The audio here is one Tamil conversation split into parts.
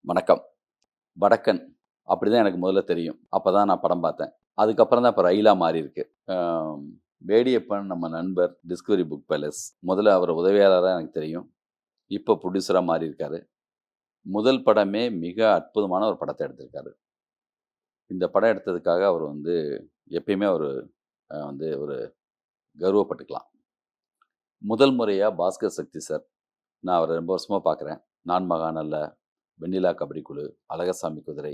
வணக்கம். வடக்கன் அப்படிதான் எனக்கு முதல்ல தெரியும். அப்பதான் நான் படம் பார்த்தேன். அதுக்கப்புறம் தான் இப்ப ரயிலா மாறியிருக்கு. அம் வேடியப்பன் நம்ம நண்பர் டிஸ்கவரி புக் பேலஸ். முதல்ல அவர் உதவியாளரா எனக்கு தெரியும். இப்ப புரொடியூசரா மாறியிருக்காரு. முதல் படமே மிக அற்புதமான ஒரு படத்த எடுத்திருக்காரு. இந்த படம் எடுத்ததுக்காக அவர் வந்து எப்பயுமே அவரு ஒரு கர்வப்பட்டுக்கலாம். முதல் முறையா பாஸ்கர் சக்தி சார், நான் அவர ரொம்ப வருஷமா பார்க்குறேன். நான் மகான் அல்ல, வெண்ணிலா கபடி குழு, அழகர்சாமி குதிரை,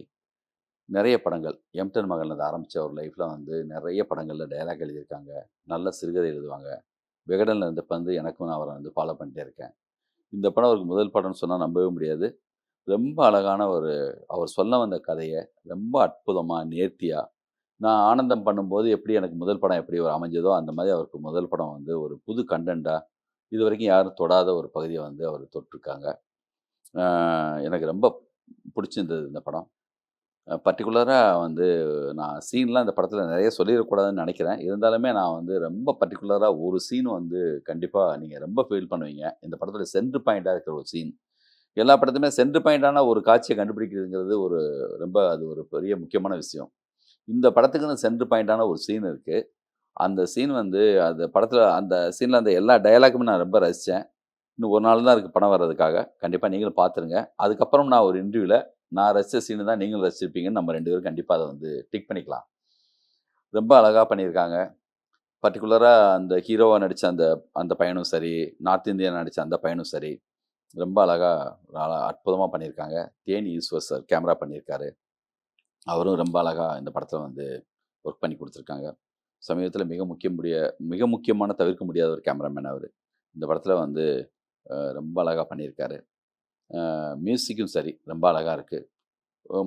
நெறைய படங்கள். எம்டன் மகன்லேருந்து ஆரம்பிச்சு அவர் லைஃப்ல வந்து நெறைய படங்கள்ல டயலாக் எழுதியிருக்காங்க. நல்ல சிறுகதை எழுதுவாங்க. விகடன்ல இருந்தப்ப வந்து எனக்கும் நான் அவர வந்து ஃபாலோ பண்ணிட்டே இருக்கேன். இந்த படம் அவருக்கு முதல் படம்னு சொன்னா நம்பவே முடியாது. ரொம்ப அழகான அவர் சொல்ல வந்த கதைய ரொம்ப அற்புதமா, நேர்த்தியா, நான் ஆனந்தம் பண்ணும்போது எப்படி எனக்கு முதல் படம் எப்படி ஒரு அமைஞ்சதோ, அந்த மாரி அவருக்கு முதல் படம் வந்து ஒரு புது கன்டென்ட்டா, இதுவரைக்கும் யாரும் தொடாத ஒரு பகுதிய வந்து அவர் தொட்டிருக்காங்க. அ எனக்கு ரொம்ப புடிச்சிருந்தது இந்த படம். பர்ட்டிகுலரா வந்து நான் சீன்லாம் இந்த படத்தில நெறைய சொல்லிறக்கூடாதுன்னு நெனைக்கிறேன். இருந்தாலுமே நான் வந்து ரொம்ப பர்ட்டிகுலரா ஒரு சீன் வந்து கண்டிப்பா நீங்க ரொம்ப ஃபீல் பண்ணுவீங்க. இந்த படத்தோட சென்டர் பாயிண்ட்டா இருக்கிற ஒரு சீன். எல்லா படத்துலயுமே சென்டர் பாயிண்ட்டான ஒரு காட்சிய கண்டுபிடிக்கிறதுங்கிறது ரொம்ப அது ஒரு பெரிய முக்கியமான விஷயம். இந்த படத்துக்குன்னு சென்டர் பாயிண்ட்டான ஒரு சீன் இருக்கு. அந்த சீன் வந்து அந்த படத்தில அந்த சீன்ல அந்த எல்லா டயலாக்குமே நான் ரொம்ப ரசிச்சேன். இன்னும் ஒரு நாள் தான் இருக்கு படம் வர்றதுக்காக. கண்டிப்பா நீங்களும் பார்த்துருங்க. அதுக்கப்புறம் நான் ஒரு இன்டர்வியூல நான் ரசிச்ச சீன தான் நீங்களும் ரசிச்சிருப்பீங்கன்னு நம்ம 2 பேரும் கண்டிப்பா அத வந்து டிக் பண்ணிக்கலாம். ரொம்ப அழகா பண்ணியிருக்காங்க. பர்ட்டிகுலரா அந்த ஹீரோவா நடிச்ச அந்த அந்த பையனும் சரி, நார்த் இந்தியனா நடிச்ச அந்த பையனும் சரி, ரொம்ப அழகா அற்புதமா பண்ணியிருக்காங்க. தேனி ஈஸ்வர் சார் கேமரா பண்ணியிருக்காரு. அவரும் ரொம்ப அழகா இந்த படத்துல வந்து ஒர்க் பண்ணி குடுத்துருக்காங்க. சமீபத்தில மிக முக்கியமான தவிர்க்க முடியாத ஒரு கேமராமேன் அவரு. இந்த படத்துல வந்து ரொம்ப அழகா பண்ணியிருக்காரு. மியூசிக்கும் சரி, ரொம்ப அழகா இருக்கு.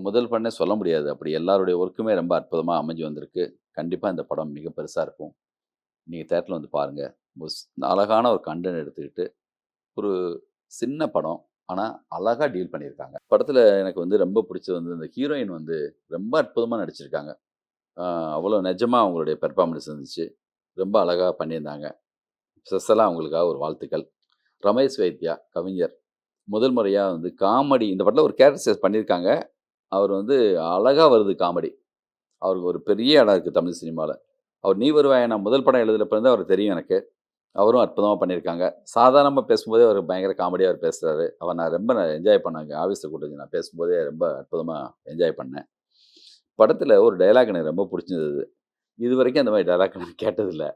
முதல் படம்னே சொல்ல முடியாது. அப்படி எல்லாருடைய ஒர்க்குமே ரொம்ப அற்புதமா அமைஞ்சு வந்திருக்கு. கண்டிப்பா இந்த படம் மிக பெருசா இருக்கும். நீங்க தியேட்டர்ல வந்து பாருங்க. அழகான ஒரு கன்டென்ட் எடுத்துக்கிட்டு, ஒரு சின்ன படம். ஆனா, அழகா டீல் பண்ணியிருக்காங்க. படத்துல எனக்கு வந்து ரொம்ப புடிச்சது வந்து இந்த ஹீரோயின் வந்து ரொம்ப அற்புதமா நடிச்சிருக்காங்க. அ அவ்வளோ நிஜமா அவங்களுடைய பெர்ஃபார்மன்ஸ் இருந்துச்சு. ரொம்ப அழகா பண்ணியிருந்தாங்க. ஸ்பெஷலா அவங்களுக்காக ஒரு வாழ்த்துக்கள். ரமேஷ் வைத்யா கவிஞர். முதல் முறையா வந்து காமெடி இந்த படத்துல ஒரு கேரக்டரைஸ் பண்ணியிருக்காங்க. அவர் வந்து அழகா வருது காமெடி. அவருக்கு ஒரு பெரிய இடம் இருக்கு தமிழ் சினிமால. அவர் "நீ வருவாயா" நான் முதல் படம் எழுதுனப்ப இருந்து அவர தெரியும் எனக்கு. அவரும் அற்புதமா பண்ணியிருக்காங்க. சாதாரணமா பேசும்போதே அவரு பயங்கர காமெடியா அவரு பேசுறாரு. நான் ரொம்ப என்ஜாய் பண்ணேங்க. ஆஃபீஸ்ல கூட்டு வச்சு நான் பேசும்போதே ரொம்ப அற்புதமா என்ஜாய் பண்ணேன். படத்துல ஒரு டயலாக் எனக்கு ரொம்ப புடிச்சிருந்தது. இதுவரைக்கும் அந்த மாரி டயலாக் நான் கேட்டதில்ல.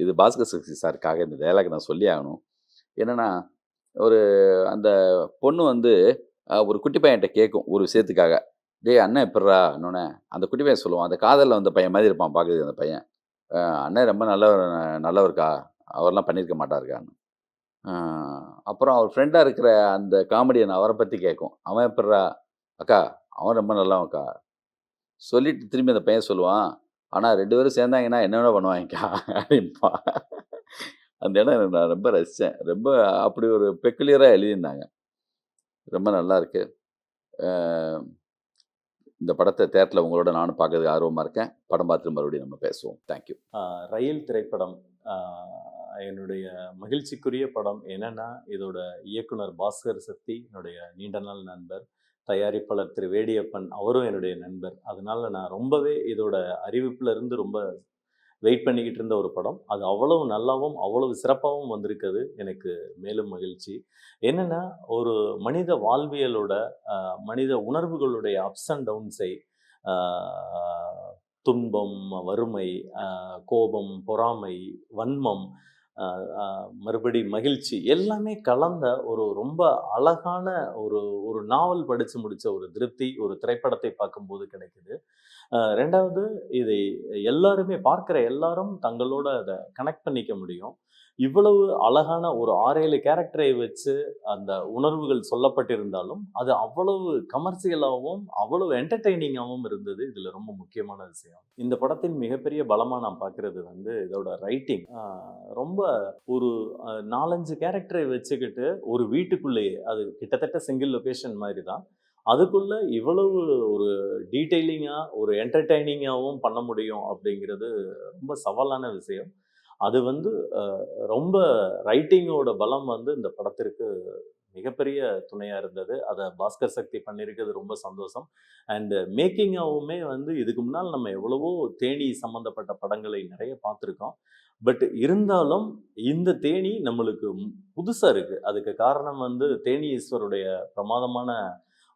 இது பாஸ்கர் சக்தி சாருக்காக இந்த டயலாக் நான் சொல்லியே ஆகணும். என்னன்னா, ஒரு அந்த பொண்ணு வந்து ஒரு குட்டி பையன்ட்ட கேட்கும் ஒரு விஷயத்துக்காக. "டேய் அண்ணன் எப்புட்றா?" இன்னொன்னே அந்த குட்டி பையன் சொல்லுவான். அந்த காதல்ல வந்த பையன் மாரி இருப்பான் பாக்கறதுக்கு அந்த பையன். "அண்ணன் ரொம்ப நல்லவர்க்கா. அவர்லாம் பண்ணியிருக்க மாட்டாருக்கான்னு." அ அப்புறம் அவர் ஃப்ரெண்டா இருக்கிற அந்த காமெடியன் அவர பத்தி கேட்கும். "அவன் எப்புட்றா?" "அக்கா, அவன் ரொம்ப நல்லவன்க்கா." சொல்லிட்டு திரும்பி அந்த பையன் சொல்லுவான், "ஆனா 2 பேரும் சேர்ந்தாங்கன்னா என்ன வேணா பண்ணுவாய்ங்கக்கா" அப்படிம்பான். அந்த இடம் எனக்கு நான் ரொம்ப ரசிச்சேன். ரொம்ப அப்படி ஒரு பெக்குலியரா எழுதியிருந்தாங்க. ரொம்ப நல்லா இருக்கு. அ இந்த படத்த தியேட்டர்ல உங்களோட நானும் பார்க்கறதுக்கு ஆர்வமா இருக்கேன். படம் பார்த்துட்டு மறுபடியும் நம்ம பேசுவோம். Thank you. ரயில் திரைப்படம் ஆ, என்னுடைய மகிழ்ச்சிக்குரிய படம். என்னன்னா, இதோட இயக்குனர் பாஸ்கர் சக்தி என்னுடைய நீண்ட நாள் நண்பர். தயாரிப்பாளர் திரு வேடியப்பன் அவரும் என்னுடைய நண்பர். அதனால நான் ரொம்பவே இதோட அறிவிப்புல இருந்து ரொம்ப வெயிட் பண்ணிக்கிட்டு இருந்த ஒரு படம். அது அவ்வளவு நல்லாவும், அவ்வளவு சிறப்பாவும் வந்திருக்கிறது எனக்கு மேலும் மகிழ்ச்சி. என்னன்னா, ஒரு மனித வாழ்வியலோட, மனித உணர்வுகளுடைய அப்ஸ் அண்ட் டவுன்ஸை, ஆ துன்பம், வறுமை, கோபம், பொறாமை, வன்மம், அ அ மறுபடி மகிழ்ச்சி எல்லாமே கலந்த ஒரு ரொம்ப அழகான ஒரு ஒரு நாவல் படிச்சு முடிச்ச ஒரு திருப்தி, ஒரு திரைப்படத்தை பார்க்கும்போது கிடைக்குது. 2வது இதை எல்லாருமே பார்க்கிற எல்லாரும் தங்களோட அத கனெக்ட் பண்ணிக்க முடியும். இவ்வளவு அழகான ஒரு 6, 7 கேரக்டரை வச்சு அந்த உணர்வுகள் சொல்லப்பட்டிருந்தாலும், அது அவ்வளவு கமர்ஷியலாவும், அவ்வளவு என்டர்டெய்னிங்காவும் இருந்தது. இதுல ரொம்ப முக்கியமான விஷயம். இந்த படத்தின் மிகப்பெரிய பலமா நான் பார்க்கிறது வந்து இதோட ரைட்டிங். ரொம்ப ஒரு 4, 5 கேரக்டரை வச்சுக்கிட்டு ஒரு வீட்டுக்குள்ளேயே, அது கிட்டத்தட்ட சிங்கிள் லொகேஷன் மாரி தான். அதுக்குள்ள இவ்வளவு ஒரு டீட்டெயிலிங்கா, ஒரு என்டர்டெய்னிங்காவும் பண்ண முடியும் அப்படிங்கிறது ரொம்ப சவாலான விஷயம். அது வந்து ரொம்ப ரைட்டிங்கோட பலம் வந்து இந்த படத்திற்கு மிகப்பெரிய துணையாக இருந்தது. அதை பாஸ்கர் சக்தி பண்ணியிருக்கிறது ரொம்ப சந்தோஷம். அண்டு மேக்கிங்காகவுமே வந்து இதுக்கு முன்னால் நம்ம எவ்வளவோ தேனி சம்மந்தப்பட்ட படங்களை நிறைய பார்த்துருக்கோம். பட் இருந்தாலும் இந்த தேனி நம்மளுக்கு புதுசாக இருக்குது. அதுக்கு காரணம் வந்து தேனி ஈஸ்வருடைய பிரமாதமான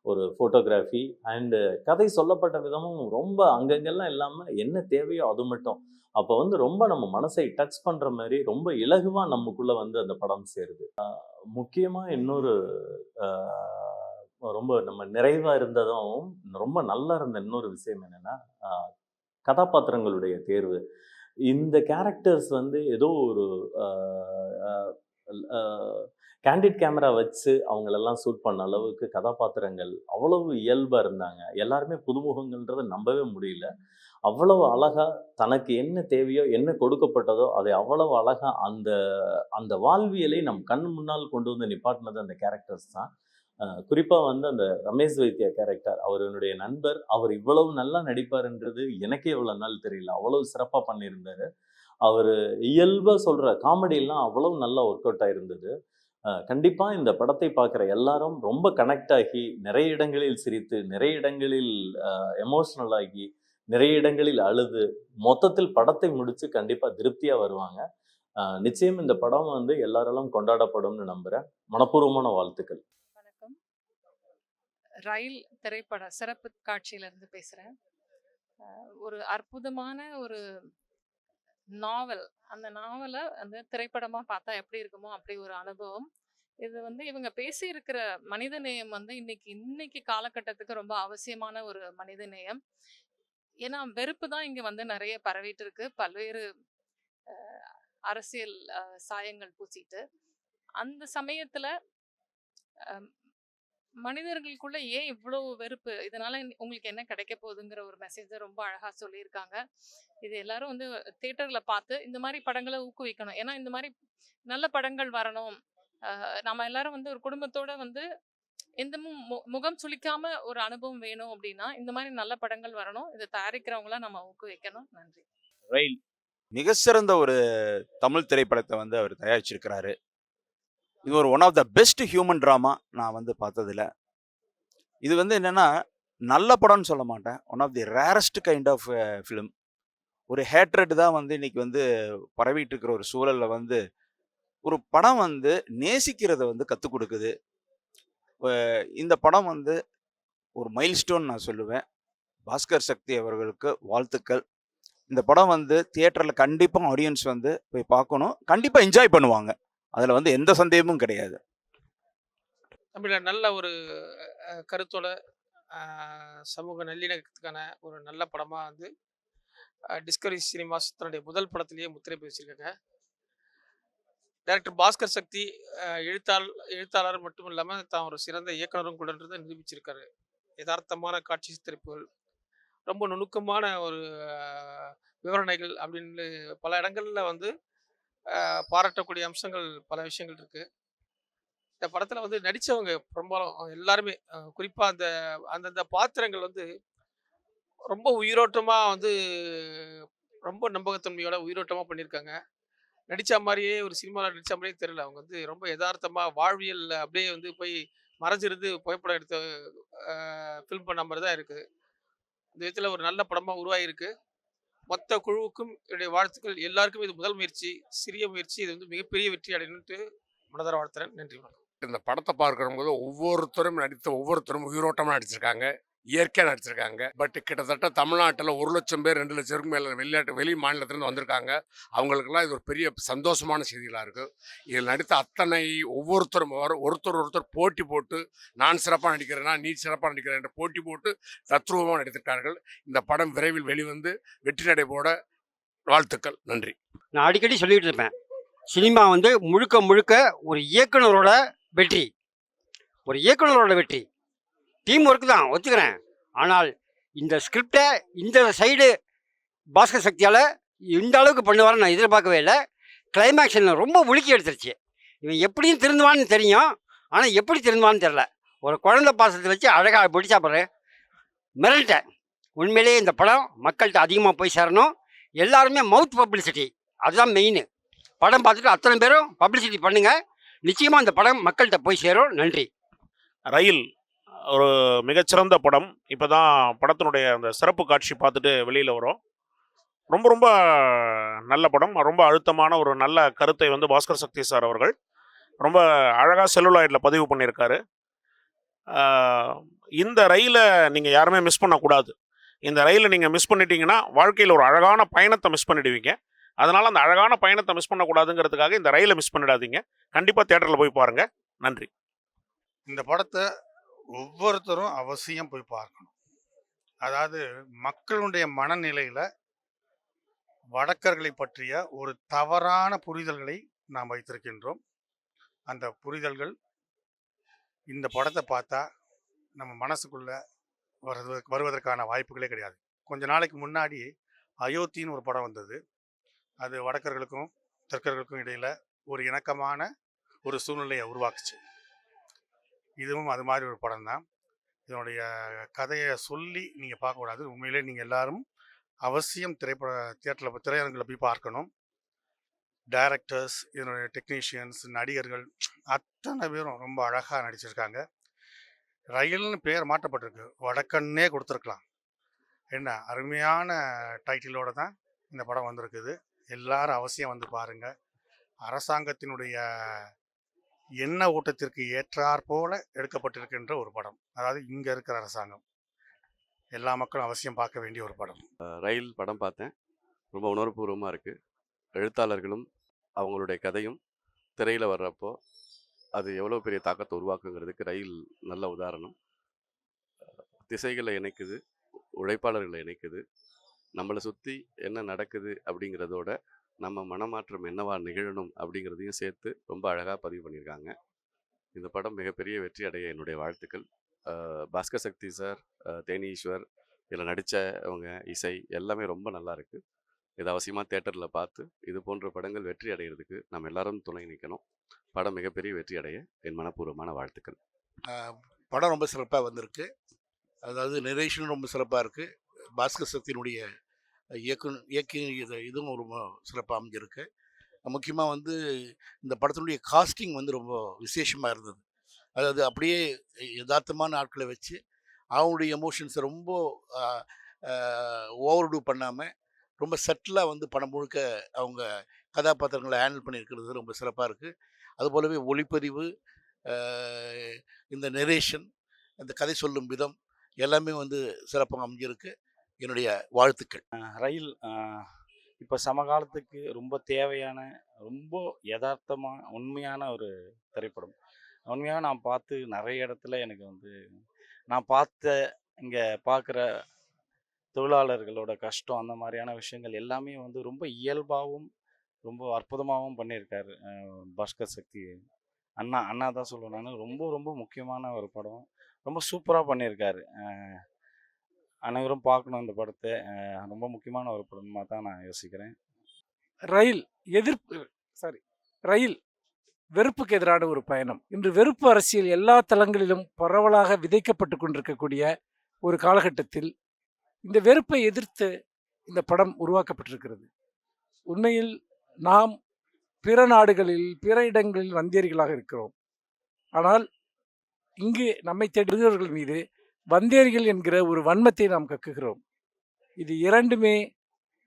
ஒரு ஃபோட்டோகிராஃபி அண்டு கதை சொல்லப்பட்ட விதமும் ரொம்ப அங்கங்கெல்லாம் இல்லாமல் என்ன தேவையோ அது மட்டும். அப்போ வந்து ரொம்ப நம்ம மனசை டச் பண்ணுற மாதிரி ரொம்ப இலகுவாக நமக்குள்ளே வந்து அந்த படம் சேருது. முக்கியமாக இன்னொரு ரொம்ப நம்ம நிறைவாக இருந்ததும் ரொம்ப நல்லா இருந்த இன்னொரு விஷயம் என்னென்னா கதாபாத்திரங்களுடைய தேர்வு. இந்த கேரக்டர்ஸ் வந்து ஏதோ ஒரு கேண்டிட் கேமரா வச்சு அவங்களெல்லாம் ஷூட் பண்ண அளவுக்கு கதாபாத்திரங்கள் அவ்வளவு இயல்பாக இருந்தாங்க. எல்லாருமே புதுமுகங்கள்ன்றதை நம்பவே முடியல. அவ்வளவு அழகா தனக்கு என்ன தேவையோ என்ன கொடுக்கப்பட்டதோ அதை அவ்வளவு அழகா அந்த அந்த வாழ்வியலை நம் கண் முன்னால் கொண்டு வந்து நிப்பாட்டினது அந்த கேரக்டர்ஸ் தான். குறிப்பாக வந்து அந்த ரமேஷ் வைத்தியா கேரக்டர், அவர் என்னுடைய நண்பர். அவர் இவ்வளவு நல்லா நடிப்பாருன்றது எனக்கே இவ்வளோ நாள் தெரியல. அவ்வளவு சிறப்பாக பண்ணியிருந்தார். அவர் இயல்பாக சொல்கிற காமெடியெல்லாம் அவ்வளவு நல்லா ஒர்க் அவுட் ஆகிருந்தது. கண்டிப்பாக இந்த படத்தை பார்க்குற எல்லாரும் ரொம்ப கனெக்ட் ஆகி நிறைய இடங்களில் சிரித்து நிறைய இடங்களில் எமோஷ்னல் ஆகி நிறைய இடங்களில் அழுது மொத்தத்தில் படத்தை முடித்து கண்டிப்பாக திருப்தியாக வருவாங்க. நிச்சயம் இந்த படம் வந்து எல்லாராலும் கொண்டாடப்படும்னு நம்புகிறேன். மனப்பூர்வமான வாழ்த்துக்கள். வணக்கம். ரயில் திரைப்பட சிறப்பு காட்சியிலிருந்து பேசுகிறேன். ஒரு அற்புதமான ஒரு நாவல். அந்த நாவலை அந்த திரைப்படமாக பார்த்தா எப்படி இருக்குமோ அப்படி ஒரு அனுபவம். இது வந்து இவங்க பேசியிருக்கிற மனிதநேயம் வந்து இன்னைக்கு காலகட்டத்துக்கு ரொம்ப அவசியமான ஒரு மனிதநேயம். ஏன்னா வெறுப்பு தான் இங்கே வந்து நிறைய பரவிட்டு இருக்கு. பல்வேறு அரசியல் சாயங்கள் பூசிட்டு அந்த சமயத்தில் மனிதர்களுக்குள்ள ஏன் இவ்வளோ வெறுப்பு, இதனால உங்களுக்கு என்ன கிடைக்க போகுதுங்கிற ஒரு மெசேஜை ரொம்ப அழகாக சொல்லியிருக்காங்க. இது எல்லாரும் வந்து தியேட்டரில் பார்த்து இந்த மாதிரி படங்களை ஊக்குவிக்கணும். ஏன்னா இந்த மாதிரி நல்ல படங்கள் வரணும். நம்ம எல்லாரும் வந்து ஒரு குடும்பத்தோட வந்து எந்த முகம் சுளிக்காம ஒரு அனுபவம் வேணும் அப்படின்னா இந்த மாதிரி நல்ல படங்கள் வரணும். இதை தயாரிக்கிறவங்கள நம்ம ஊக்குவிக்கணும். நன்றி. ரயில் மிக சிறந்த ஒரு தமிழ் திரைப்படத்தை வந்து அவர் தயாரிச்சிருக்கிறாரு. இது ஒரு one of the best human drama நான் வந்து பார்த்ததில்ல. இது வந்து என்னென்னா நல்ல படம்னு சொல்ல மாட்டேன், one of the rarest kind of film. ஒரு ஹேட்ரட் தான் வந்து இன்னைக்கு வந்து பரவிட்டு இருக்கிற ஒரு சூழலில் வந்து ஒரு படம் வந்து நேசிக்கிறத வந்து கற்றுக் கொடுக்குது. இந்த படம் வந்து ஒரு மைல்ஸ்டோன் நான் சொல்லுவேன். பாஸ்கர் சக்தி அவர்களுக்கு வாழ்த்துக்கள். இந்த படம் வந்து தியேட்டரில் கண்டிப்பாக ஆடியன்ஸ் வந்து போய் பார்க்கணும், கண்டிப்பாக என்ஜாய் பண்ணுவாங்க. அதில் வந்து எந்த சந்தேகமும் கிடையாது. தமிழில் நல்ல ஒரு கருத்தோட சமூக நல்லிணக்கத்துக்கான ஒரு நல்ல படமாக வந்து டிஸ்கவரி சினிமாஸ் தன்னுடைய முதல் படத்திலேயே முத்திரை பதிச்சிருக்காங்க. டைரக்டர் பாஸ்கர் சக்தி எழுத்தாளர் மட்டும் இல்லாமல் தான் ஒரு சிறந்த இயக்குனரும் கூடன்றதை நிரூபிச்சிருக்காரு. யதார்த்தமான காட்சி சித்தரிப்புகள், ரொம்ப நுணுக்கமான ஒரு விவரணைகள் அப்படின்னு பல இடங்களில் வந்து பாராட்டக்கூடிய அம்சங்கள் பல விஷயங்கள் இருக்குது. இந்த படத்தில் வந்து நடித்தவங்க பெரும்பாலும் எல்லாருமே குறிப்பாக அந்தந்த பாத்திரங்கள் வந்து ரொம்ப உயிரோட்டமாக வந்து ரொம்ப நம்பகத்தன்மையோட உயிரோட்டமாக பண்ணியிருக்காங்க. நடித்த மாதிரியே ஒரு சினிமாவில் நடித்த மாதிரியே தெரியல. அவங்க வந்து ரொம்ப யதார்த்தமாக வாழ்வியல் அப்படியே வந்து போய் மறைஞ்சிருந்து புகைப்படம் எடுத்து ஃபில்ம் பண்ண மாதிரி தான் இருக்குது. இந்த விதத்தில் ஒரு நல்ல படமாக உருவாகிருக்கு. மொத்த குழுவுக்கும் என்னுடைய வாழ்த்துக்கள். எல்லாருக்கும் இது முதல் முயற்சி, சிறிய முயற்சி. இது வந்து மிகப்பெரிய வெற்றி அடையணுன்ட்டு மனதார வாழ்த்துறேன். நன்றி, வணக்கம். இந்த படத்தை பார்க்கும்போது ஒவ்வொருத்தரும் உயிரோட்டமாக நடிச்சிருக்காங்க, இயற்கையாக நடிச்சிருக்காங்க. பட் கிட்டத்தட்ட தமிழ்நாட்டில் 1,00,000 பேர் 2,00,000 மேலே வெளி மாநிலத்திலேருந்து வந்திருக்காங்க. அவங்களுக்கெல்லாம் இது ஒரு பெரிய சந்தோஷமான செய்திகளாக இருக்குது. இதில் நடித்த அத்தனை ஒவ்வொருத்தரும் ஒருத்தர் போட்டி போட்டு நான் சிறப்பாக நடிக்கிறேன்னா நீ சிறப்பாக நடிக்கிறேன் என்ற போட்டி போட்டு தத்ரூபமாக நடித்திருக்கார்கள். இந்த படம் விரைவில் வெளிவந்து வெற்றி நடை போட வாழ்த்துக்கள். நன்றி. நான் அடிக்கடி சொல்லிகிட்டு இருப்பேன், சினிமா வந்து முழுக்க ஒரு இயக்குனரோட வெற்றி. ஒரு இயக்குனரோட வெற்றி. டீம் ஒர்க் தான், ஒத்துக்கிறேன். ஆனால் இந்த ஸ்கிரிப்டை இந்த சைடு பாஸ்கர் சக்தியால் இந்த அளவுக்கு பண்ணுவார்னு நான் எதிர்பார்க்கவே இல்லை. கிளைமேக்ஸ் ரொம்ப உலுக்கி எடுத்துருச்சு. இவன் எப்படியும் திருந்துவான்னு தெரியும், ஆனால் எப்படி திருந்துவான்னு தெரில. ஒரு குழந்தை பாசத்தை வச்சு அழகாக பிடிச்சா பாரு, மிரட்டேன். உண்மையிலேயே இந்த படம் மக்கள்கிட்ட அதிகமாக போய் சேரணும். எல்லாருமே மவுத் பப்ளிசிட்டி, அதுதான் மெயின். படம் பார்த்துட்டு அத்தனை பேரும் பப்ளிசிட்டி பண்ணுங்கள். நிச்சயமாக அந்த படம் மக்கள்கிட்ட போய் சேரும். நன்றி. ரயில் ஒரு மிகச்சிறந்த படம். இப்போ தான் படத்தினுடைய அந்த சிறப்பு காட்சி பார்த்துட்டு வெளியில் வரோம். ரொம்ப ரொம்ப நல்ல படம். ரொம்ப அழுத்தமான ஒரு நல்ல கருத்தை வந்து பாஸ்கர் சக்தி சார் அவர்கள் ரொம்ப அழகாக செல்லுலாய்டில் பதிவு பண்ணியிருக்காரு. இந்த ரயிலை நீங்கள் யாருமே மிஸ் பண்ணக்கூடாது. இந்த ரயிலை நீங்கள் மிஸ் பண்ணிட்டீங்கன்னா வாழ்க்கையில் ஒரு அழகான பயணத்தை மிஸ் பண்ணிடுவீங்க. அதனால் அந்த அழகான பயணத்தை மிஸ் பண்ணக்கூடாதுங்கிறதுக்காக இந்த ரயிலை மிஸ் பண்ணிடாதீங்க. கண்டிப்பாக தியேட்டரில் போய் பாருங்கள். நன்றி. இந்த படத்தை ஒவ்வொருத்தரும் அவசியம் போய் பார்க்கணும். அதாவது மக்களுடைய மனநிலையில் வடக்கர்களை பற்றிய ஒரு தவறான புரிதல்களை நாம் வைத்திருக்கின்றோம். அந்த புரிதல்கள் இந்த படத்தை பார்த்தா நம்ம மனசுக்குள்ள வருவதற்கான வாய்ப்புகளே கிடையாது. கொஞ்ச நாளைக்கு முன்னாடி அயோத்தின்னு ஒரு படம் வந்தது. அது வடக்கர்களுக்கும் தெற்கர்களுக்கும் இடையில் ஒரு இணக்கமான ஒரு சூழ்நிலையை உருவாக்குச்சு. இதுவும் அது மாதிரி ஒரு படம் தான். இதனுடைய கதையை சொல்லி நீங்கள் பார்க்கக்கூடாது. உண்மையிலே நீங்கள் எல்லாரும் அவசியம் திரையரங்கில் போய் பார்க்கணும். டைரக்டர்ஸ், இதனுடைய டெக்னீஷியன்ஸ், நடிகர்கள் அத்தனை பேரும் ரொம்ப அழகாக நடிச்சிருக்காங்க. ரயில்னு பேர் மாற்றப்பட்டிருக்கு, வடக்கன்னே கொடுத்துருக்கலாம். என்ன அருமையான டைட்டிலோடு தான் இந்த படம் வந்திருக்குது. எல்லாரும் அவசியம் வந்து பாருங்கள். அரசாங்கத்தினுடைய எண்ண ஓட்டத்திற்கு ஏற்றாற் போல எடுக்கப்பட்டிருக்கின்ற ஒரு படம். அதாவது இங்கே இருக்கிற அரசாங்கம் எல்லா மக்களும் அவசியம் பார்க்க வேண்டிய ஒரு படம். ரயில் படம் பார்த்தேன். ரொம்ப உணர்வுபூர்வமாக இருக்குது. எழுத்தாளர்களும் அவங்களுடைய கதையும் திரையில் வர்றப்போ அது எவ்வளோ பெரிய தாக்கத்தை உருவாக்குங்கிறதுக்கு ரயில் நல்ல உதாரணம். திசைகளை இணைக்குது, உழைப்பாளர்களை இணைக்குது, நம்மளை சுற்றி என்ன நடக்குது அப்படிங்கிறதோட நம்ம மனமாற்றம் என்னவா நிகழணும் அப்படிங்கிறதையும் சேர்த்து ரொம்ப அழகாக பதிவு பண்ணியிருக்காங்க. இந்த படம் மிகப்பெரிய வெற்றி அடைய என்னுடைய வாழ்த்துக்கள். பாஸ்கர் சக்தி சார், தேனீஸ்வர், இதில் நடித்தவங்க, இசை எல்லாமே ரொம்ப நல்லா இருக்குது. இது அவசியமாக தேட்டரில் பார்த்து இது போன்ற படங்கள் வெற்றி அடைகிறதுக்கு நம்ம எல்லாரும் துணை நிற்கணும். படம் மிகப்பெரிய வெற்றி அடைய என் மனப்பூர்வமான வாழ்த்துக்கள். படம் ரொம்ப சிறப்பாக வந்திருக்கு. அதாவது நரேஷன் ரொம்ப சிறப்பாக இருக்குது. பாஸ்கர் சக்தியினுடைய இயக்கி இதுவும் ரொம்ப சிறப்பாக அமைஞ்சிருக்கு. முக்கியமாக வந்து இந்த படத்தினுடைய காஸ்டிங் வந்து ரொம்ப விசேஷமாக இருந்தது. அதாவது அப்படியே யதார்த்தமான ஆட்களை வச்சு அவங்களுடைய எமோஷன்ஸை ரொம்ப ஓவர்டூ பண்ணாமல் ரொம்ப சட்டிலாக வந்து படம் முழுக்க அவங்க கதாபாத்திரங்களை ஹேண்டில் பண்ணியிருக்கிறது ரொம்ப சிறப்பாக இருக்குது. அதுபோலவே ஒளிப்பதிவு, இந்த நரேஷன், இந்த கதை சொல்லும் விதம் எல்லாமே வந்து சிறப்பாக அமைஞ்சிருக்கு. என்னுடைய வாழ்த்துக்கள். ரயில் இப்போ சமகாலத்துக்கு ரொம்ப தேவையான, ரொம்ப யதார்த்தமாக உண்மையான ஒரு திரைப்படம். உண்மையாக நான் பார்த்து நிறைய இடத்துல எனக்கு வந்து நான் இங்கே பார்க்குற தொழிலாளர்களோட கஷ்டம், அந்த மாதிரியான விஷயங்கள் எல்லாமே வந்து ரொம்ப இயல்பாகவும் ரொம்ப அற்புதமாகவும் பண்ணியிருக்காரு பாஸ்கர் சக்தி அண்ணா தான் சொல்லுவேன் நான். ரொம்ப ரொம்ப முக்கியமான ஒரு படம், ரொம்ப சூப்பராக பண்ணியிருக்காரு. அனைவரும் பார்க்கணும் இந்த படத்தை. ரொம்ப முக்கியமான ஒரு படமாக தான் நான் யோசிக்கிறேன். ரயில் வெறுப்புக்கு எதிரான ஒரு பயணம். இன்று வெறுப்பு அரசியல் எல்லா தளங்களிலும் பரவலாக விதைக்கப்பட்டு கொண்டிருக்கக்கூடிய ஒரு காலகட்டத்தில் இந்த வெறுப்பை எதிர்த்து இந்த படம் உருவாக்கப்பட்டிருக்கிறது. உண்மையில் நாம் பிற நாடுகளில், பிற இடங்களில் வந்தேரிகளாக இருக்கிறோம். ஆனால் இங்கு நம்மை தேடுகிறவர்கள் மீது வந்தேரிகள் என்கிற ஒரு வன்மத்தை நாம் கக்குகிறோம். இது இரண்டுமே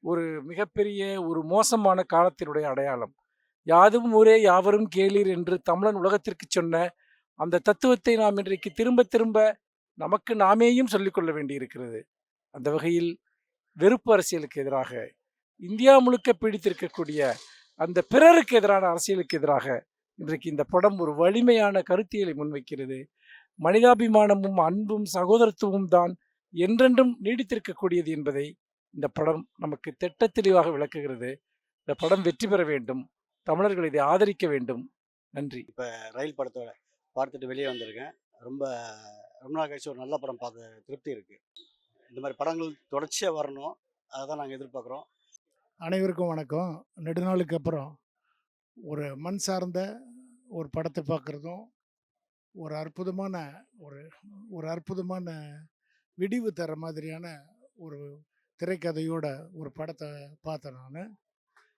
ஒரு மிகப்பெரிய ஒரு மோசமான காலத்தினுடைய அடையாளம். யாதும் ஊரே யாவரும் கேளீர் என்று தமிழன் உலகத்திற்கு சொன்ன அந்த தத்துவத்தை நாம் இன்றைக்கு திரும்ப திரும்ப நமக்கு நாமேயும் சொல்லிக்கொள்ள வேண்டியிருக்கிறது. அந்த வகையில் வெறுப்பு அரசியலுக்கு எதிராக, இந்தியா முழுக்க பீடித்திருக்கக்கூடிய அந்த பிறருக்கு எதிரான அரசியலுக்கு எதிராக இன்றைக்கு இந்த படம் ஒரு வலிமையான கருத்தியலை முன்வைக்கிறது. மனிதாபிமானமும் அன்பும் சகோதரத்துவமும் தான் என்றென்றும் நீடித்திருக்கக்கூடியது என்பதை இந்த படம் நமக்கு திட்ட தெளிவாக விளக்குகிறது. இந்த படம் வெற்றி பெற வேண்டும், தமிழர்கள் இதை ஆதரிக்க வேண்டும். நன்றி. இப்போ ரயில் படத்தை பார்த்துட்டு வெளியே வந்திருக்கேன். ரொம்ப நாள் கழிச்சு ஒரு நல்ல படம் பார்த்த திருப்தி இருக்குது. இந்த மாதிரி படங்கள் தொடர்ச்சியாக வரணும், அதை தான் நாங்கள் எதிர்பார்க்குறோம். அனைவருக்கும் வணக்கம். நெடுநாளுக்கு அப்புறம் ஒரு மண் சார்ந்த ஒரு படத்தை பார்க்குறதும் ஒரு அற்புதமான விடிவு தர மாதிரியான ஒரு திரைக்கதையோட ஒரு படத்தை பார்த்தேன். நான்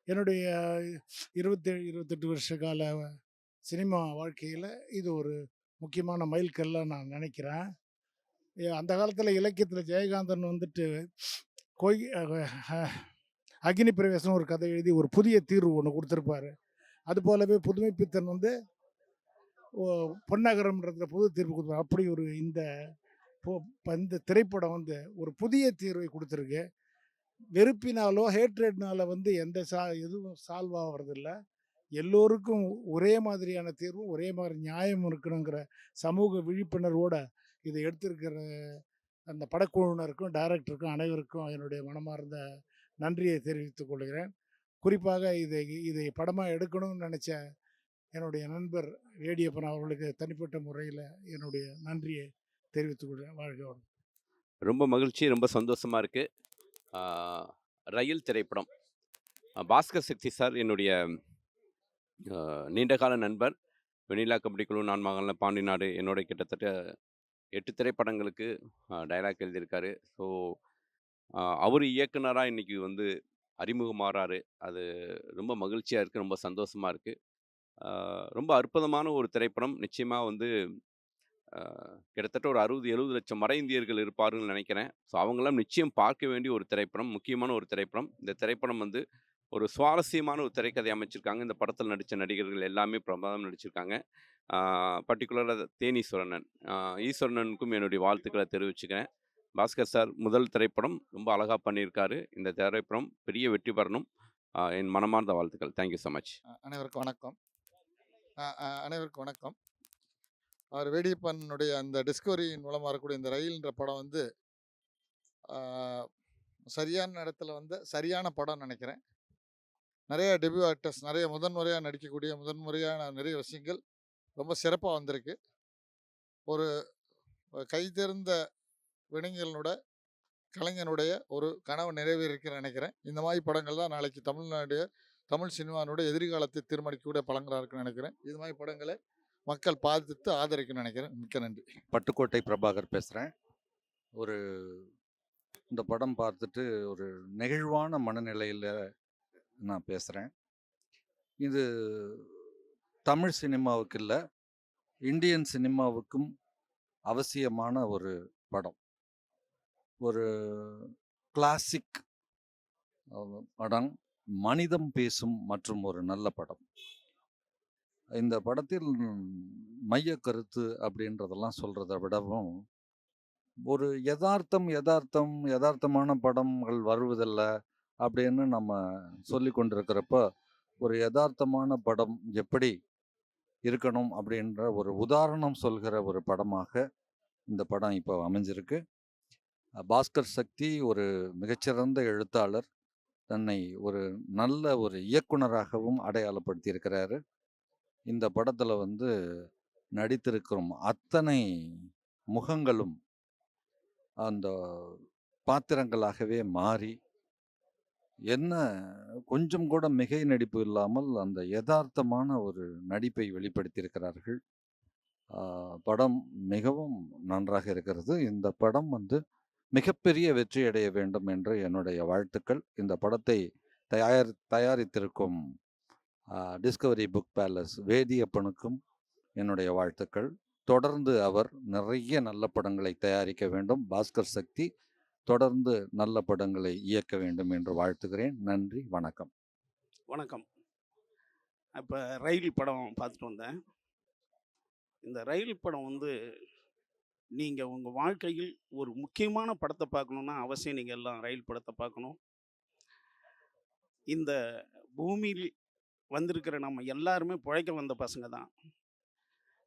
என்னுடைய 27-28 வருஷ கால சினிமா வாழ்க்கையில் இது ஒரு முக்கியமான மைல்கல்லாக நான் நினைக்கிறேன். அந்த காலத்தில் இலக்கியத்தில் ஜெயகாந்தன் வந்துட்டு கொய் அக்னி பிரவேசம் ஒரு கதை எழுதி ஒரு புதிய தீர்வு ஒன்று கொடுத்துருப்பாரு. அது போலவே புதுமைப்பித்தன் வந்து பொன்னகரம்ன்றதுல புது தீர்வு கொடுப்பாரு. அப்படி ஒரு இந்த திரைப்படம் வந்து ஒரு புதிய தீர்வை கொடுத்துருக்கு. வெறுப்பினாலோ ஹேட்ரட்னால வந்து எதுவும் சால்வ் ஆகிறதில்ல. எல்லோருக்கும் ஒரே மாதிரியான தீர்வும் ஒரே மாதிரி நியாயம் இருக்கணுங்கிற சமூக விழிப்புணர்வோட இதை எடுத்திருக்கிற அந்த படக்குழுவினருக்கும் டைரக்டருக்கும் அனைவருக்கும் என்னுடைய மனமார்ந்த நன்றியை தெரிவித்துக் கொள்கிறேன். குறிப்பாக இதை படமாக எடுக்கணும்னு நினச்ச என்னுடைய நண்பர் வேடியப்பன் அவர்களுக்கு தனிப்பட்ட முறையில் என்னுடைய நன்றியை தெரிவித்துக் கொள்கிறேன். வாழ்க. ரொம்ப மகிழ்ச்சி, ரொம்ப சந்தோஷமாக இருக்குது. ரயில் திரைப்படம் பாஸ்கர் சக்தி சார் என்னுடைய நீண்டகால நண்பர். வெண்ணிலா கபடி குழு, நான் மகன்ல, பாண்டி நாடு என்னோட கிட்டத்தட்ட 8 திரைப்படங்களுக்கு டைலாக் எழுதியிருக்காரு. ஸோ அவர் இயக்குனராக இன்றைக்கி வந்து அறிமுகமாகறாரு. அது ரொம்ப மகிழ்ச்சியாக இருக்குது, ரொம்ப சந்தோஷமாக இருக்குது. ரொம்ப அற்புதமான ஒரு திரைப்படம். நிச்சயமாக வந்து கிட்டத்தட்ட ஒரு 60-70 லட்சம் வட இந்தியர்கள் இருப்பாருன்னு நினைக்கிறேன். ஸோ அவங்களாம் நிச்சயம் பார்க்க வேண்டிய ஒரு திரைப்படம், முக்கியமான ஒரு திரைப்படம். இந்த திரைப்படம் வந்து ஒரு சுவாரஸ்யமான ஒரு திரைக்கதை அமைச்சிருக்காங்க. இந்த படத்தில் நடித்த நடிகர்கள் எல்லாமே பிரமாதம் நடிச்சிருக்காங்க. பர்டிகுலராக தேனீஸ்வரனன், ஈஸ்வரனுக்கும் என்னுடைய வாழ்த்துக்களை தெரிவிச்சுக்கிறேன். பாஸ்கர் சார் முதல் திரைப்படம் ரொம்ப அழகாக பண்ணியிருக்காரு. இந்த திரைப்படம் பெரிய வெற்றி பெறணும். என் மனமார்ந்த வாழ்த்துக்கள். Thank you so much. அனைவருக்கும் வணக்கம். அனைவருக்கும் வணக்கம். அவர் வேடியப்பனுடைய அந்த டிஸ்கவரியின் மூலமாக வரக்கூடிய இந்த ரயில்ன்ற படம் வந்து சரியான இடத்துல வந்து சரியான படம்னு நினைக்கிறேன். நிறைய டெபியூ ஆக்டர்ஸ், நிறைய முதன்முறையாக நடிக்கக்கூடிய முதன்முறையான நிறைய விஷயங்கள் ரொம்ப சிறப்பாக வந்திருக்கு. ஒரு கைதேர்ந்த வினைஞர்களோட கலைஞனுடைய ஒரு கனவு நிறைவேறிருக்குன்னு நினைக்கிறேன். இந்த மாதிரி படங்கள் தான் நாளைக்கு தமிழ் சினிமானுடைய எதிர்காலத்தை தீர்மானிக்கக்கூடிய படங்களாக இருக்குன்னு நினைக்கிறேன். இது மாதிரி படங்களை மக்கள் பார்த்துட்டு ஆதரிக்கணும்னு நினைக்கிறேன். மிக்க நன்றி. பட்டுக்கோட்டை பிரபாகர் பேசுகிறேன். இந்த படம் பார்த்துட்டு ஒரு நெகிழ்வான மனநிலையில் நான் பேசுகிறேன். இது தமிழ் சினிமாவுக்கு இல்லை, இந்தியன் சினிமாவுக்கும் அவசியமான ஒரு படம். ஒரு கிளாசிக் படம், மனிதம் பேசும் மற்றும் ஒரு நல்ல படம். இந்த படத்தில் மைய கருத்து அப்படின்றதெல்லாம் சொல்கிறத விடவும் ஒரு யதார்த்தமான படங்கள் வருவதில்லை அப்படின்னு நம்ம சொல்லி கொண்டிருக்கிறப்ப ஒரு யதார்த்தமான படம் எப்படி இருக்கணும் அப்படின்ற ஒரு உதாரணம் சொல்கிற ஒரு படமாக இந்த படம் இப்போ அமைஞ்சிருக்கு. பாஸ்கர் சக்தி ஒரு மிகச்சிறந்த எழுத்தாளர், தன்னை ஒரு நல்ல ஒரு இயக்குனராகவும் அடையாளப்படுத்தியிருக்கிறாரு. இந்த படத்தில் வந்து நடித்திருக்கிறோம் அத்தனை முகங்களும் அந்த பாத்திரங்களாகவே மாறி என்ன கொஞ்சம் கூட மிகை நடிப்பு இல்லாமல் அந்த யதார்த்தமான ஒரு நடிப்பை வெளிப்படுத்தியிருக்கிறார்கள். படம் மிகவும் நன்றாக இருக்கிறது. இந்த படம் வந்து மிகப்பெரிய வெற்றி அடைய வேண்டும் என்று என்னுடைய வாழ்த்துக்கள். இந்த படத்தை தயாரித்திருக்கும் டிஸ்கவரி புக் பேலஸ் வேதியப்பனுக்கும் என்னுடைய வாழ்த்துக்கள். தொடர்ந்து அவர் நிறைய நல்ல படங்களை தயாரிக்க வேண்டும். பாஸ்கர் சக்தி தொடர்ந்து நல்ல படங்களை இயக்க வேண்டும் என்று வாழ்த்துகிறேன். நன்றி, வணக்கம். வணக்கம். இப்போ ரயில் படம் பார்த்துட்டு வந்தேன். இந்த ரயில் படம் வந்து நீங்கள் உங்கள் வாழ்க்கையில் ஒரு முக்கியமான படத்தை பார்க்கணுன்னா அவசியம் நீங்கள் எல்லாம் ரயில் படத்தை பார்க்கணும். இந்த பூமியில் வந்திருக்கிற நம்ம எல்லாருமே பிழைக்க வந்த பசங்க தான்.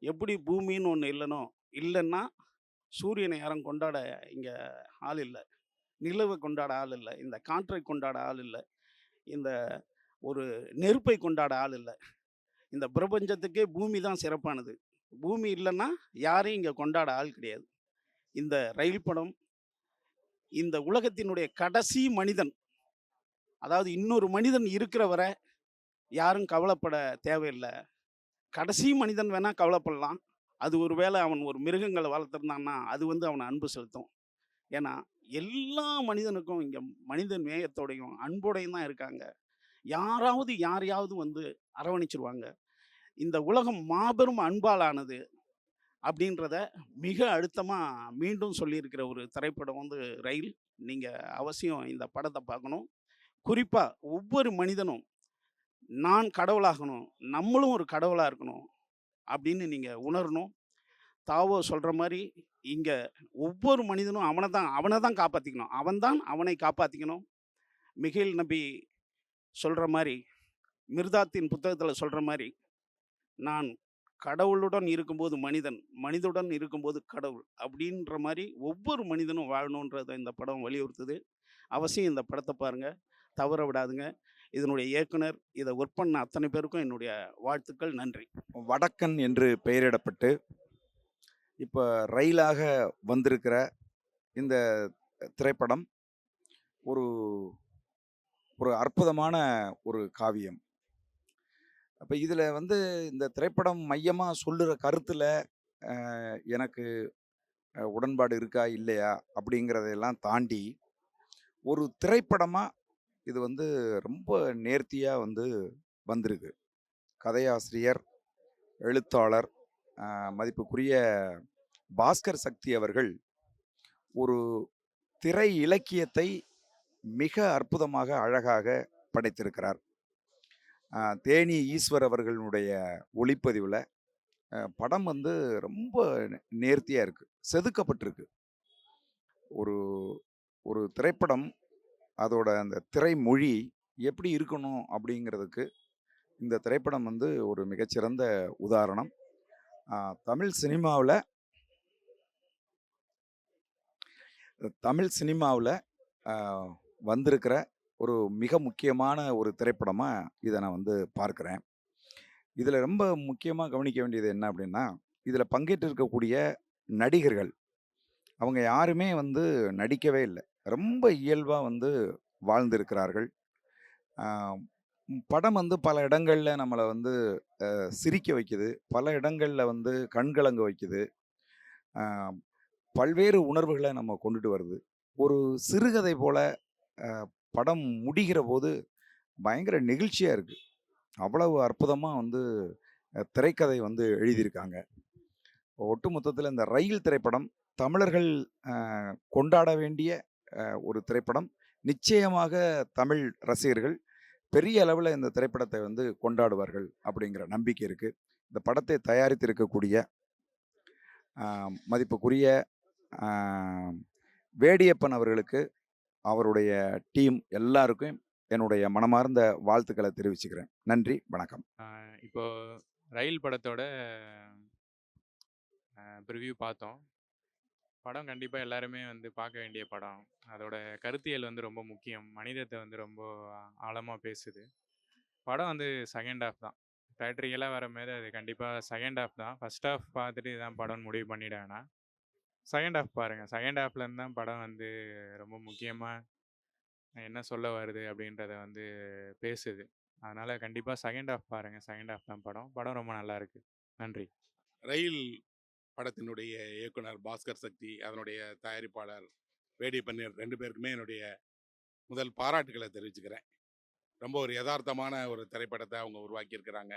எப்படி பூமின்னு ஒன்று இல்லைன்னா சூரியனை யாரும் கொண்டாட இங்கே ஆள் இல்லை, நிலவை கொண்டாட ஆள் இல்லை, இந்த காற்றை கொண்டாட ஆள் இல்லை, இந்த ஒரு நெருப்பை கொண்டாட ஆள் இல்லை. இந்த பிரபஞ்சத்துக்கே பூமி தான் சிறப்பானது. பூமி இல்லைன்னா யாரையும் இங்கே கொண்டாட ஆள் கிடையாது. இந்த ரயில் படம் இந்த உலகத்தினுடைய கடைசி மனிதன், அதாவது இன்னொரு மனிதன் இருக்கிற வரை யாரும் கவலைப்பட தேவையில்லை. கடைசி மனிதன் வேணால் கவலைப்படலாம். அது ஒரு வேளை அவன் ஒரு மிருகங்களை வளர்த்துருந்தான்னா அது வந்து அவனை அன்பு செலுத்தும். ஏன்னா எல்லா மனிதனுக்கும் இங்கே மனித நேயத்தோடையும் அன்போடையும் தான் இருக்காங்க. யாராவது யாரையாவது வந்து அரவணைச்சிருவாங்க. இந்த உலகம் மாபெரும் அன்பாலானது அப்படின்றத மிக அழுத்தமாக மீண்டும் சொல்லியிருக்கிற ஒரு திரைப்படம் வந்து ரயில். நீங்கள் அவசியம் இந்த படத்தை பார்க்கணும். குறிப்பாக ஒவ்வொரு மனிதனும் நான் கடவுளாகணும், நம்மளும் ஒரு கடவுளாக இருக்கணும் அப்படின்னு நீங்கள் உணரணும். தாவோ சொல்கிற மாதிரி இங்கே ஒவ்வொரு மனிதனும் அவனை தான் காப்பாற்றிக்கணும், அவன்தான் அவனை காப்பாற்றிக்கணும். மிகேல் நபி சொல்கிற மாதிரி, மிர்தாத்தின் புத்தகத்தில் சொல்கிற மாதிரி, நான் கடவுளுடன் இருக்கும்போது மனிதன், மனிதனுடன் இருக்கும்போது கடவுள் அப்படின்ற மாதிரி ஒவ்வொரு மனிதனும் வாழணுன்றதை இந்த படம் வலியுறுத்துது. அவசியம் இந்த படத்தை பாருங்கள், தவற விடாதுங்க. இதனுடைய இயக்குனர், இதை ஒர்க் பண்ண அத்தனை பேருக்கும் என்னுடைய வாழ்த்துக்கள். நன்றி. வடக்கன் என்று பெயரிடப்பட்டு இப்போ ரயிலாக வந்திருக்கிற இந்த திரைப்படம் ஒரு ஒரு அற்புதமான ஒரு காவியம். அப்போ இதில் வந்து இந்த திரைப்படம் மையமாக சொல்லுற கருத்தில் எனக்கு உடன்பாடு இருக்கா இல்லையா அப்படிங்கிறதையெல்லாம் தாண்டி ஒரு திரைப்படமாக இது வந்து ரொம்ப நேர்த்தியாக வந்து வந்திருக்கு. கதையாசிரியர், எழுத்தாளர் மதிப்புக்குரிய பாஸ்கர் சக்தி அவர்கள் ஒரு திரை இலக்கியத்தை மிக அற்புதமாக அழகாக படைத்திருக்கிறார். தேனி ஈஸ்வர் அவர்களுடைய ஒளிப்பதிவில் படம் வந்து ரொம்ப நேர்த்தியாக இருக்குது, செதுக்கப்பட்டிருக்கு. ஒரு ஒரு திரைப்படம் அதோட அந்த திரைமொழி எப்படி இருக்கணும் அப்படிங்கிறதுக்கு இந்த திரைப்படம் வந்து ஒரு மிகச்சிறந்த உதாரணம். தமிழ் சினிமாவில் வந்திருக்கிற ஒரு மிக முக்கியமான ஒரு திரைப்படமாக இதை நான் வந்து பார்க்குறேன். இதில் ரொம்ப முக்கியமாக கவனிக்க வேண்டியது என்ன அப்படின்னா, இதில் பங்கேற்றிருக்கக்கூடிய நடிகர்கள் அவங்க யாருமே வந்து நடிக்கவே இல்லை, ரொம்ப இயல்பாக வந்து வாழ்ந்திருக்கிறார்கள். படம் வந்து பல இடங்களில் நம்மளை வந்து சிரிக்க வைக்குது, பல இடங்களில் வந்து கண்கலங்க வைக்குது, பல்வேறு உணர்வுகளை நம்ம கொண்டுட்டு வருது. ஒரு சிறுகதை போல படம் முடிகிற போது பயங்கர நெகிழ்ச்சியாக இருக்குது. அவ்வளவு அற்புதமாக வந்து திரைக்கதை வந்து எழுதியிருக்காங்க. ஒட்டுமொத்தத்தில் இந்த ரயில் திரைப்படம் தமிழர்கள் கொண்டாட வேண்டிய ஒரு திரைப்படம். நிச்சயமாக தமிழ் ரசிகர்கள் பெரிய அளவில் இந்த திரைப்படத்தை வந்து கொண்டாடுவார்கள் அப்படிங்கிற நம்பிக்கை இருக்குது. இந்த படத்தை தயாரித்திருக்கக்கூடிய மதிப்புக்குரிய வேடியப்பன் அவர்களுக்கு, அவருடைய டீம் எல்லாருக்கும் என்னுடைய மனமார்ந்த வாழ்த்துக்களை தெரிவிச்சுக்கிறேன். நன்றி, வணக்கம். இப்போ ரயில் படத்தோட ப்ரிவ்யூ பார்த்தோம். படம் கண்டிப்பாக எல்லாருமே வந்து பார்க்க வேண்டிய படம். அதோட கருத்தியல் வந்து ரொம்ப முக்கியம், மனிதத்தை வந்து ரொம்ப ஆழமாக பேசுது. படம் வந்து செகண்ட் ஹாஃப் தான், தேட்டரிக்கெல்லாம் வர மாரி அது கண்டிப்பாக செகண்ட் ஹாஃப் தான். ஃபஸ்ட் ஹாஃப் பார்த்துட்டு இதான் படம் முடிவு பண்ணிடானா செகண்ட் ஹாஃப் பாருங்கள். செகண்ட் ஹாஃப்லேருந்து தான் படம் வந்து ரொம்ப முக்கியமாக என்ன சொல்ல வருது அப்படின்றத வந்து பேசுது. அதனால் கண்டிப்பாக செகண்ட் ஹாஃப் பாருங்கள். செகண்ட் ஹாஃப் தான் படம். படம் ரொம்ப நல்லா இருக்குது. நன்றி. ரயில் படத்தினுடைய இயக்குனர் பாஸ்கர் சக்தி, அதனுடைய தயாரிப்பாளர் வேடியப்பன் 2 பேருக்குமே என்னுடைய முதல் பாராட்டுகளை தெரிவிச்சுக்கிறேன். ரொம்ப ஒரு யதார்த்தமான ஒரு திரைப்படத்தை அவங்க உருவாக்கியிருக்கிறாங்க.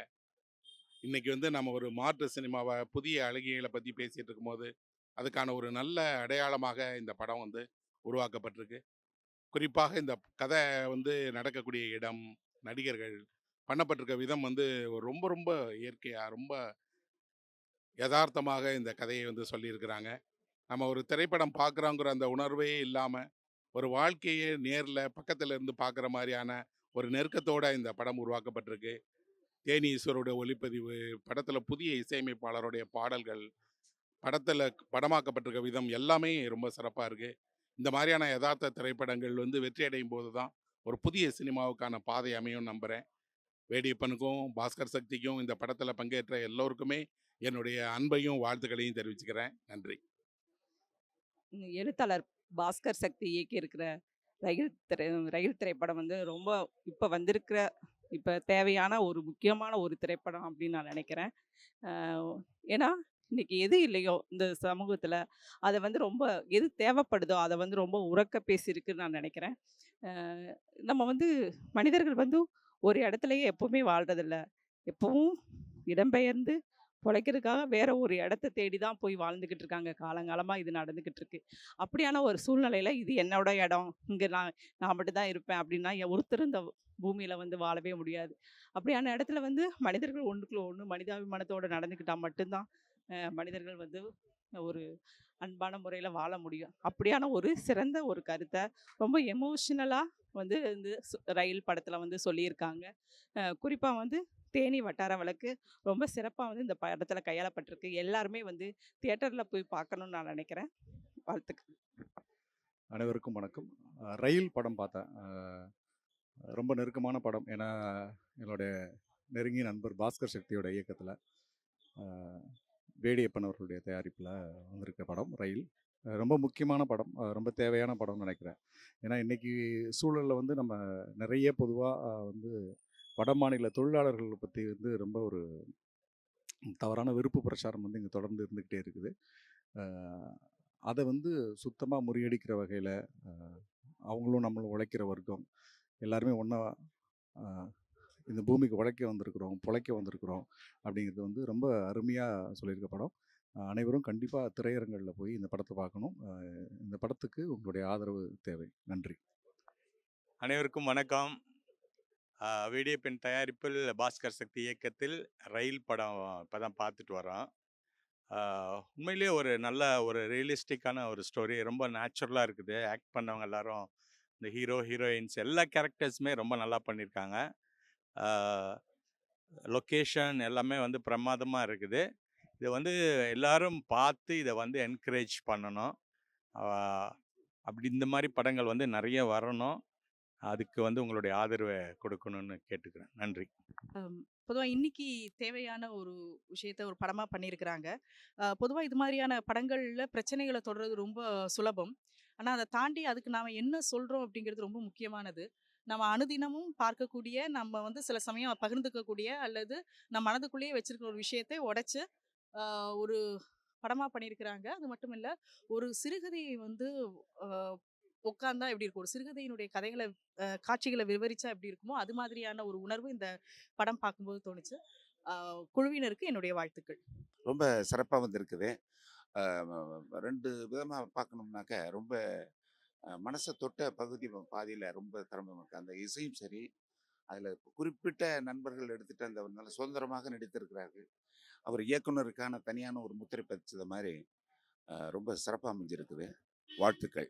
இன்றைக்கி வந்து நம்ம ஒரு மாற்று சினிமாவை, புதிய அழகியலை பற்றி பேசிகிட்டு இருக்கும்போது அதுக்கான ஒரு நல்ல அடையாளமாக இந்த படம் வந்து உருவாக்கப்பட்டிருக்கு. குறிப்பாக இந்த கதை வந்து நடக்கக்கூடிய இடம், நடிகர்கள், பண்ணப்பட்டிருக்க விதம் வந்து ரொம்ப ரொம்ப இயற்கையாக, ரொம்ப யதார்த்தமாக இந்த கதையை வந்து சொல்லியிருக்கிறாங்க. நம்ம ஒரு திரைப்படம் பார்க்குறோங்கிற அந்த உணர்வே இல்லாமல் ஒரு வாழ்க்கையே நேரில் பக்கத்தில் இருந்து பார்க்குற மாதிரியான ஒரு நெருக்கத்தோடு இந்த படம் உருவாக்கப்பட்டிருக்கு. தேனி ஈஸ்வரோட ஒளிப்பதிவு, படத்தில் புதிய இசையமைப்பாளருடைய பாடல்கள், படத்தில் படமாக்கப்பட்டிருக்க விதம் எல்லாமே ரொம்ப சிறப்பாக இருக்குது. இந்த மாதிரியான யதார்த்த திரைப்படங்கள் வந்து வெற்றி அடையும் போது தான் ஒரு புதிய சினிமாவுக்கான பாதை அமையும் நம்புகிறேன். வேடியப்பனுக்கும் பாஸ்கர் சக்திக்கும் இந்த படத்தில் பங்கேற்ற எல்லோருக்குமே என்னுடைய அன்பையும் வாழ்த்துக்களையும் தெரிவிச்சுக்கிறேன். நன்றி. எழுத்தாளர் பாஸ்கர் சக்தி இயக்கியிருக்கிற ரயில் திரைப்படம் வந்து ரொம்ப இப்போ தேவையான ஒரு முக்கியமான ஒரு திரைப்படம் அப்படின்னு நான் நினைக்கிறேன். ஏன்னா இன்றைக்கி எது இல்லையோ இந்த சமூகத்தில் அதை வந்து ரொம்ப எது தேவைப்படுதோ அதை வந்து ரொம்ப உரக்க பேசியிருக்குன்னு நான் நினைக்கிறேன். நம்ம வந்து மனிதர்கள் வந்து ஒரு இடத்துலையே எப்போவுமே வாழ்கிறதில்ல, எப்பவும் இடம்பெயர்ந்து பொழைக்கிறதுக்காக வேற ஒரு இடத்த தேடி தான் போய் வாழ்ந்துக்கிட்டு இருக்காங்க. காலங்காலமாக இது நடந்துக்கிட்டு இருக்கு. அப்படியான ஒரு சூழ்நிலையில் இது என்னோட இடம், இங்கே நான் மட்டும் தான் இருப்பேன் அப்படின்னா ஒருத்தர் இந்த பூமியில் வந்து வாழவே முடியாது. அப்படியான இடத்துல வந்து மனிதர்கள் ஒன்றுக்குள்ள ஒன்று மனிதாபிமானத்தோடு நடந்துக்கிட்டால் மட்டும்தான் மனிதர்கள் வந்து ஒரு அன்பான முறையில் வாழ முடியும். அப்படியான ஒரு சிறந்த ஒரு கருத்தை ரொம்ப எமோஷ்னலாக வந்து இந்த ரயில் படத்தில் வந்து சொல்லியிருக்காங்க. குறிப்பாக வந்து தேனி வட்டார வழக்கு ரொம்ப சிறப்பாக வந்து இந்த படத்தில் கையாளப்பட்டிருக்கு. எல்லாருமே வந்து தியேட்டரில் போய் பார்க்கணுன்னு நான் நினைக்கிறேன். வாழ்த்துக்கள். அனைவருக்கும் வணக்கம். ரயில் படம் பார்த்தேன். ரொம்ப நெருக்கமான படம். ஏன்னா என்னுடைய நெருங்கிய நண்பர் பாஸ்கர் சக்தியோட இயக்கத்தில் வேடியப்பன் அவர்களுடைய தயாரிப்பில் வந்திருக்க படம் ரயில். ரொம்ப முக்கியமான படம், ரொம்ப தேவையான படம்னு நினைக்கிறேன். ஏன்னா இன்றைக்கி சூழலில் வந்து நம்ம நிறைய பொதுவாக வந்து வட மாநில தொழிலாளர்களை பற்றி வந்து ரொம்ப ஒரு தவறான வெறுப்பு பிரச்சாரம் வந்து இங்கே தொடர்ந்து இருந்துக்கிட்டே இருக்குது. அதை வந்து சுத்தமாக முறியடிக்கிற வகையில் அவங்களும் நம்மளும் உழைக்கிற வர்க்கம் எல்லாருமே ஒன்றா இந்த பூமிக்கு உழைக்க வந்திருக்கிறோம், பொழைக்க வந்திருக்கிறோம் அப்படிங்கிறது வந்து ரொம்ப அருமையாக சொல்லியிருக்க படம். அனைவரும் கண்டிப்பாக திரையரங்களில் போய் இந்த படத்தை பார்க்கணும். இந்த படத்துக்கு உங்களுடைய ஆதரவு தேவை. நன்றி. அனைவருக்கும் வணக்கம். வேடியப்பன் தயாரிப்பில் பாஸ்கர் சக்தி இயக்கத்தில் ரயில் படம் இப்போ தான் பார்த்துட்டு வரோம். உண்மையிலேயே ஒரு நல்ல ஒரு ரியலிஸ்டிக்கான ஒரு ஸ்டோரி. ரொம்ப நேச்சுரலாக இருக்குது. ஆக்ட் பண்ணவங்க எல்லாரும், இந்த ஹீரோ ஹீரோயின்ஸ் எல்லா கேரக்டர்ஸுமே ரொம்ப நல்லா பண்ணியிருக்காங்க. லொக்கேஷன் எல்லாமே வந்து பிரமாதமாக இருக்குது. இதை வந்து எல்லாரும் பார்த்து இதை வந்து என்கரேஜ் பண்ணணும். அப்படி இந்த மாதிரி படங்கள் வந்து நிறைய வரணும். அதுக்கு வந்து உங்களுடைய ஆதரவை கொடுக்கணும்னு கேட்டுக்கிறேன். நன்றி. பொதுவாக இன்னைக்கு தேவையான ஒரு விஷயத்த ஒரு படமாக பண்ணியிருக்கிறாங்க. பொதுவாக இது மாதிரியான படங்களில் பிரச்சனைகளை தொடர்றது ரொம்ப சுலபம். ஆனால் அதை தாண்டி அதுக்கு நாம் என்ன சொல்கிறோம் அப்படிங்கிறது ரொம்ப முக்கியமானது. நம்ம அனுதினமும் பார்க்கக்கூடிய, நம்ம வந்து சில சமயம் பகிர்ந்துக்கக்கூடிய அல்லது நம்ம மனதுக்குள்ளேயே வச்சிருக்கிற ஒரு விஷயத்தை உடைச்சு ஒரு படமாக பண்ணியிருக்கிறாங்க. அது மட்டும் இல்லை, ஒரு சிறுகதையை வந்து உட்காந்தா எப்படி இருக்கும், ஒரு சிறுகதையினுடைய கதைகளை காட்சிகளை விவரிச்சா எப்படி இருக்குமோ அது மாதிரியான ஒரு உணர்வு இந்த படம் பார்க்கும்போது தோணுச்சு. குழுவினருக்கு என்னுடைய வாழ்த்துக்கள். ரொம்ப சிறப்பாக வந்திருக்குது. 2 விதமாக பார்க்கணும்னாக்க ரொம்ப மனசை தொட்ட பகுதி பாதியில் ரொம்ப திறமை இருக்குது. அந்த இசையும் சரி, அதில் குறிப்பிட்ட நண்பர்கள் எடுத்துகிட்டு அந்த நல்ல சுதந்திரமாக நடித்திருக்கிறார்கள். அவர் இயக்குனருக்கான தனியான ஒரு முத்திரை பதிச்சது மாதிரி ரொம்ப சிறப்பாக அமைஞ்சிருக்குது. வாழ்த்துக்கள்.